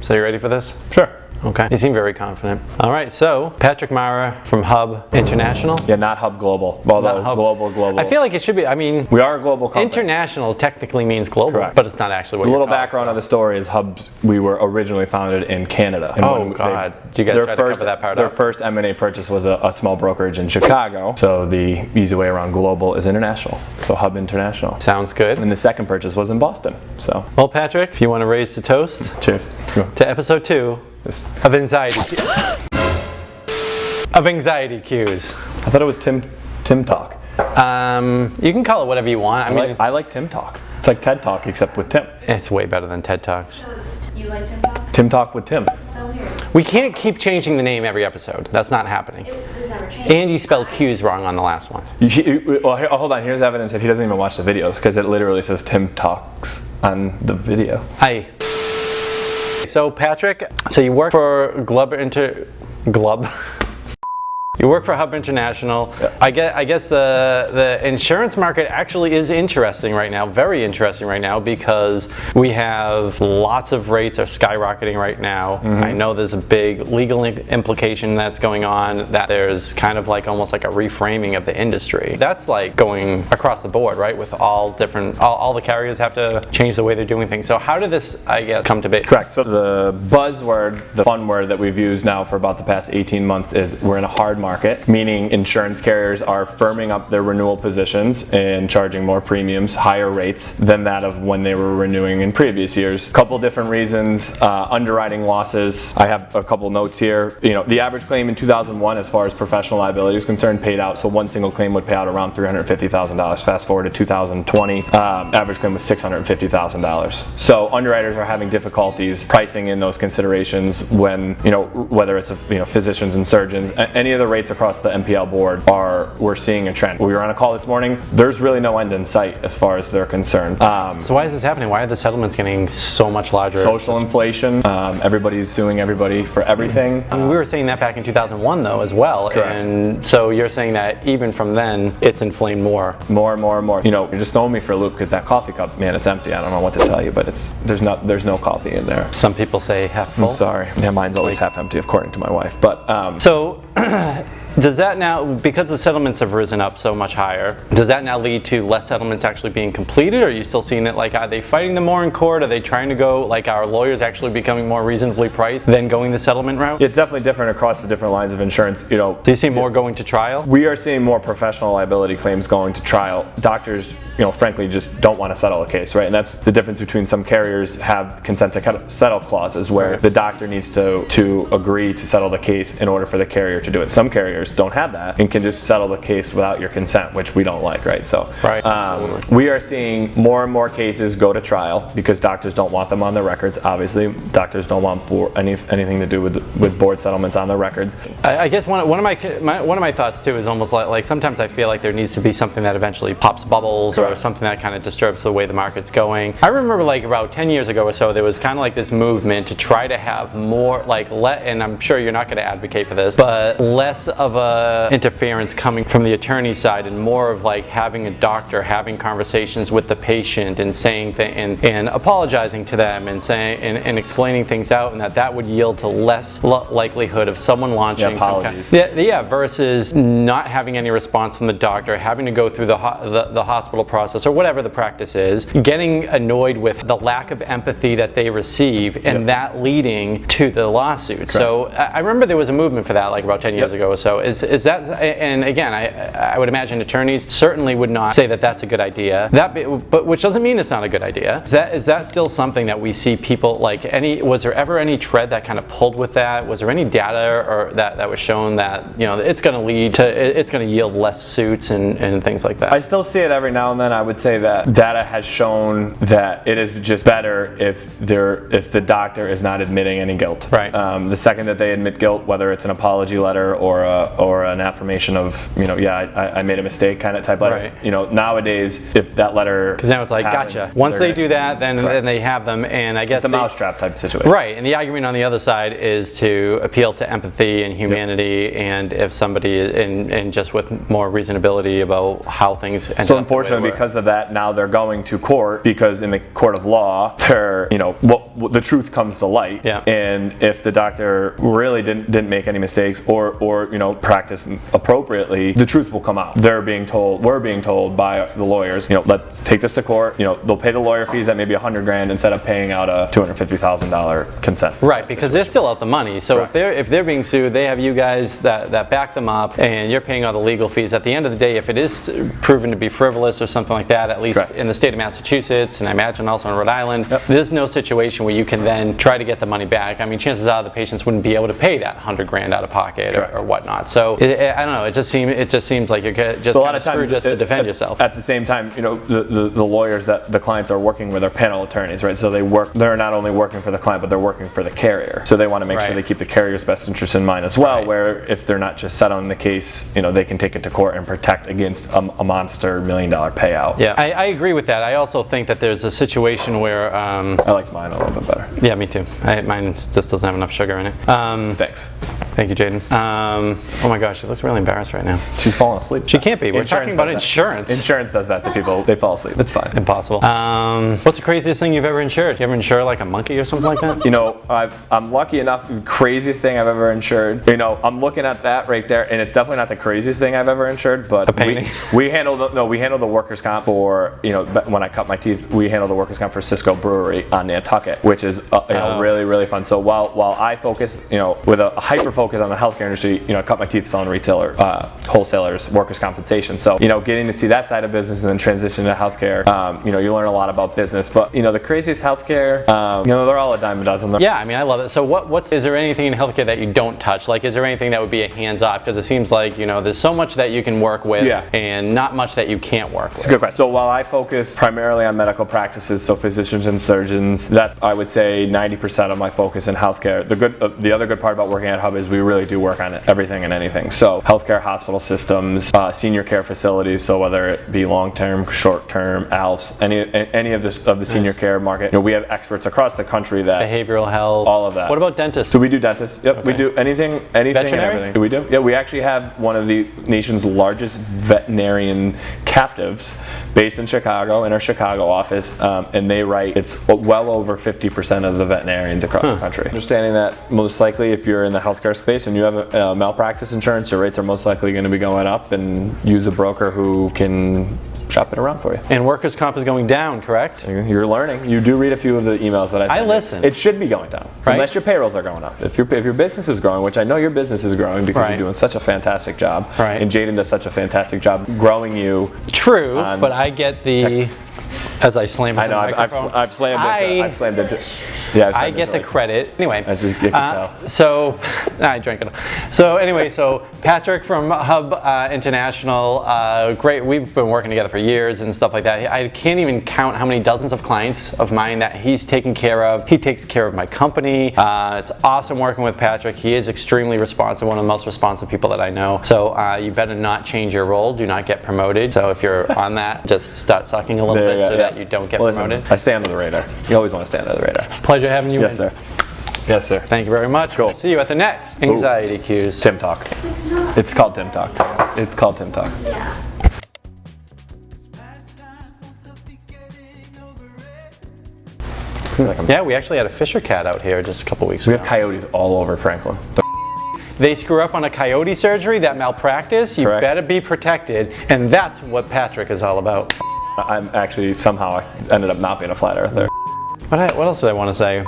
So you ready for this? Sure. Okay. You seem very confident. All right, so Patrick Marra from Hub International. Yeah, not Hub Global. Although global. I feel like it should be, I mean... We are a global company. International technically means global, Correct. But it's not actually what The you're little called, background of the story is Hubs, we were originally founded in Canada. And oh, God. Did you guys try to cover that part Their up? first M&A purchase was a small brokerage in Chicago. So the easy way around global is international. So Hub International. Sounds good. And the second purchase was in Boston. So. Well, Patrick, if you want to raise the toast. Cheers. To episode 2 of Anxiety Cues. I thought it was Tim Talk. You can call it whatever you want. I like Tim Talk. It's like TED Talk except with Tim. It's way better than TED Talks. You like Tim Talk? Tim Talk with Tim. It's so weird. We can't keep changing the name every episode. That's not happening. It's never changed. And you spelled cues wrong on the last one. Well, hold on. Here's evidence that he doesn't even watch the videos because it literally says Tim Talks on the video. So Patrick, so you work for You work for Hub International. Yeah. I guess the insurance market actually is interesting right now, very interesting right now, because we have lots of rates are skyrocketing right now. Mm-hmm. I know there's a big legal implication that's going on, that there's kind of like almost like a reframing of the industry. That's like going across the board, right? With all the carriers have to change the way they're doing things. So how did this, I guess, come to be? Correct. So the buzzword, the fun word that we've used now for about the past 18 months is we're in a hard market, meaning insurance carriers are firming up their renewal positions and charging more premiums, higher rates than that of when they were renewing in previous years. A couple different reasons. Underwriting losses. I have a couple notes here. You know, the average claim in 2001, as far as professional liability is concerned, paid out. So one single claim would pay out around $350,000. Fast forward to 2020, average claim was $650,000. So underwriters are having difficulties pricing in those considerations when, you know, whether it's physicians and surgeons, any of the rates across the MPL board we're seeing a trend. We were on a call this morning. There's really no end in sight as far as they're concerned. So why is this happening? Why are the settlements getting so much larger? Social inflation. Everybody's suing everybody for everything. I mean, we were saying that back in 2001 though as well. Correct. And so you're saying that even from then it's inflamed more. More. You know, you're just throwing me for a loop because that coffee cup, man, it's empty. I don't know what to tell you, but there's no coffee in there. Some people say half full. I'm sorry. Yeah, mine's always half empty according to my wife. But so does that now, because the settlements have risen up so much higher, does that now lead to less settlements actually being completed? Or are you still seeing it, like, are they fighting them more in court? Are they trying to go, like, our lawyers actually becoming more reasonably priced than going the settlement route? it's definitely different across the different lines of insurance. You know, Do you see more going to trial? we are seeing more professional liability claims going to trial. Doctors, you know, frankly, just don't want to settle a case, right? And that's the difference between some carriers have consent to settle clauses where the doctor needs to agree to settle the case in order for the carrier to do it. Some carriers don't have that and can just settle the case without your consent, which we don't like, right? So we are seeing more and more cases go to trial because doctors don't want them on their records. Obviously, doctors don't want anything to do with board settlements on their records. I guess one of my thoughts too is almost like sometimes I feel like there needs to be something that eventually pops bubbles. Correct. Or something that kind of disturbs the way the market's going. I remember like about 10 years ago or so, there was kind of like this movement to try to have more and I'm sure you're not going to advocate for this, but less of a interference coming from the attorney side and more of like having a doctor having conversations with the patient and saying and apologizing to them and saying and explaining things out, and that would yield to less likelihood of someone launching apologies. Versus not having any response from the doctor, having to go through the hospital process or whatever the practice is, getting annoyed with the lack of empathy that they receive, and that leading to the lawsuit. Correct. So I remember there was a movement for that like about 10 years ago or so. Is that, and again, I would imagine attorneys certainly would not say that that's a good idea. But which doesn't mean it's not a good idea. Is that still something that we see people like was there ever any tread that kind of pulled with that? Was there any data or that was shown that, you know, it's going to yield less suits and things like that? I still see it every now and then. I would say that data has shown that it is just better if the doctor is not admitting any guilt. Right. The second that they admit guilt, whether it's an apology letter or or an affirmation of, yeah, I made a mistake kind of type letter. Right. Nowadays, if that letter, because now it's like, happens, gotcha. Once they do that, then Correct. they have them, and I guess it's a mousetrap type situation. Right, and the argument on the other side is to appeal to empathy and humanity, and if somebody, and just with more reasonability about how things end up. So unfortunately, because of that, now they're going to court, because in the court of law, the truth comes to light. Yeah. And if the doctor really didn't make any mistakes or practice appropriately, the truth will come out. We're being told by the lawyers, let's take this to court. They'll pay the lawyer fees at maybe $100,000 instead of paying out a $250,000 consent. Right, because they're still out the money. So Correct. if they're being sued, they have you guys that back them up, and you're paying all the legal fees. At the end of the day, if it is proven to be frivolous or something like that, at least Correct. in the state of Massachusetts, and I imagine also in Rhode Island, there's no situation where you can then try to get the money back. I mean, chances are the patients wouldn't be able to pay that $100,000 out of pocket or whatnot. So I don't know. It just seems like you're just So a lot of times, screwed just to defend yourself. At the same time, the lawyers that the clients are working with are panel attorneys, right? So they're not only working for the client, but they're working for the carrier. So they want to make sure Right. they keep the carrier's best interest in mind as well. Right. Where if they're not just set on the case, they can take it to court and protect against a monster $1 million payout. Yeah, I agree with that. I also think that there's a situation where I like mine a little bit better. yeah, me too. Mine just doesn't have enough sugar in it. Thanks. Thank you, Jaden. Oh my gosh, she looks really embarrassed right now. She's falling asleep. She can't be. We're Insurance talking about does that. insurance. Insurance does that to people. They fall asleep. It's fine. Impossible. What's the craziest thing you've ever insured? You ever insure like a monkey or something like that? I'm lucky enough. The craziest thing I've ever insured. I'm looking at that right there, and it's definitely not the craziest thing I've ever insured. But A painting? we handle the workers' comp for when I cut my teeth. We handle the workers' comp for Cisco Brewery on Nantucket, which is really, really fun. So while I focus with a hyper focus on the healthcare industry, I cut my teeth selling retailer, wholesalers, workers' compensation. So getting to see that side of business and then transition to healthcare, you learn a lot about business. But the craziest healthcare, they're all a dime a dozen. Yeah, I mean, I love it. So is there anything in healthcare that you don't touch? Like, is there anything that would be a hands-off? Because it seems like, there's so much that you can work with and not much that you can't work with. It's a good question. So while I focus primarily on medical practices, so physicians and surgeons, that I would say 90% of my focus in healthcare. The other good part about working at Hub is we really do work on everything and anything. So healthcare, hospital systems, senior care facilities. So whether it be long-term, short-term, ALFs, any of the senior care market, we have experts across the country that Behavioral health. all of that. What about dentists? So we do dentists. Yep, Okay. we do anything Veterinary? and everything. Do we do? Yeah, we actually have one of the nation's largest veterinarian captives based in Chicago, in our Chicago office, and they write, it's well over 50% of the veterinarians across the country. Understanding that most likely if you're in the healthcare space and you have a malpractice insurance, your rates are most likely going to be going up, and use a broker who can shop it around for you. And workers' comp is going down, correct? You're learning. You do read a few of the emails that I send. I listen. It should be going down, Right. unless your payrolls are going up. If your business is growing, which I know your business is growing because Right. you're doing such a fantastic job, Right. and Jaden does such a fantastic job growing you. True, but I get the... As I slam into I know the microphone. I've slammed it. I've slammed it. I get the credit. Anyway, I just get so I drank it. So anyway, so Patrick from Hub International, great. We've been working together for years and stuff like that. I can't even count how many dozens of clients of mine that he's taken care of. He takes care of my company. It's awesome working with Patrick. He is extremely responsive, one of the most responsive people that I know. So you better not change your role. Do not get promoted. So if you're on that, just start sucking a little bit so that you don't get promoted. I stay under the radar. You always want to stay under the radar. Pleasure having you. Yes, sir. Yes, sir. Thank you very much. We'll see you at the next Anxiety Cues. Tim Talk. It's not. It's called Tim Talk. It's called Tim Talk. Yeah. Yeah, we actually had a Fisher cat out here just a couple weeks We ago. have coyotes all over Franklin. They screw up on a coyote surgery, that malpractice, you Correct. better be protected, and that's what Patrick is all about. I'm actually somehow I ended up not being a flat earther. What else did I want to say?